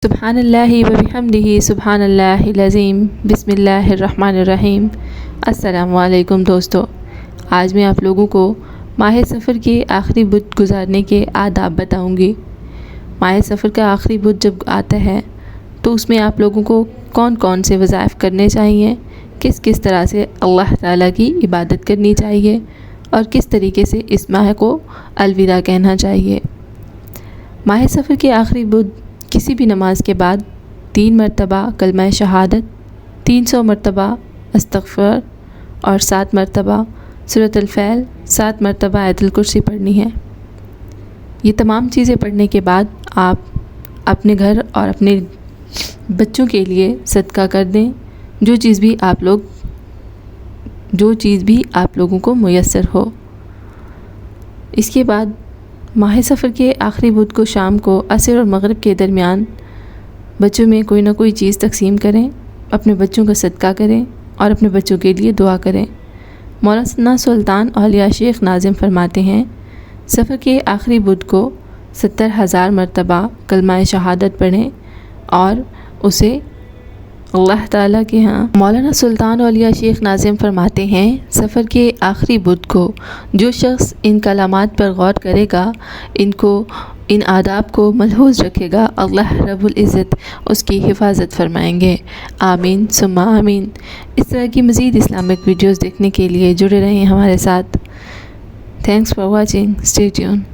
सुब्हानल्लाहि व बिहम्दिही सुब्हानल्लाहिल अज़ीम बिस्मिल्लाहिर्रहमानिर्रहीम। अस्सलामु अलैकुम दोस्तों, आज मैं आप लोगों को माह सफ़र के आखिरी बुध गुजारने के आदाब बताऊंगी। माह सफ़र का आखिरी बुध जब आता है तो उसमें आप लोगों को कौन कौन से वज़ाइफ करने चाहिए, किस किस तरह से अल्लाह ताला की इबादत करनी चाहिए और किस तरीके से इस माह को अलविदा कहना चाहिए। माह सफ़र के आखिरी बुध किसी भी नमाज के बाद 3 मरतबा कलमा शहादत, 300 मरतबा अस्तग़फ़ार और 7 मरतबा सूरतुल फैल, 7 मरतबा आयतुल कुर्सी पढ़नी है। ये तमाम चीज़ें पढ़ने के बाद आप अपने घर और अपने बच्चों के लिए सदका कर दें, जो चीज़ भी आप लोगों को मुयस्सर हो। इसके बाद माह सफ़र के आखिरी बुध को शाम को असर और मगरिब के दरमियान बच्चों में कोई ना कोई चीज़ तकसीम करें, अपने बच्चों का सदका करें और अपने बच्चों के लिए दुआ करें। मौलाना सुल्तान औलिया शेख नाज़िम फरमाते हैं, सफ़र के आखिरी बुध को 70,000 मरतबा कलमा शहादत पढ़ें और उसे अल्लाह ताला के यहाँ। मौलाना सुल्तान औलिया शेख नाज़िम फरमाते हैं, सफ़र के आखिरी बुध को जो शख्स इन कलामात पर गौर करेगा, इन आदाब को मलहूज़ रखेगा, अल्लाह रब्बुल इज़्ज़त उसकी हिफाजत फरमाएंगे। आमीन सुम्मा आमीन। इस तरह की मज़ीद इस्लामिक वीडियोज़ देखने के लिए जुड़े रहें हमारे साथ। Thanks for watching, stay tune.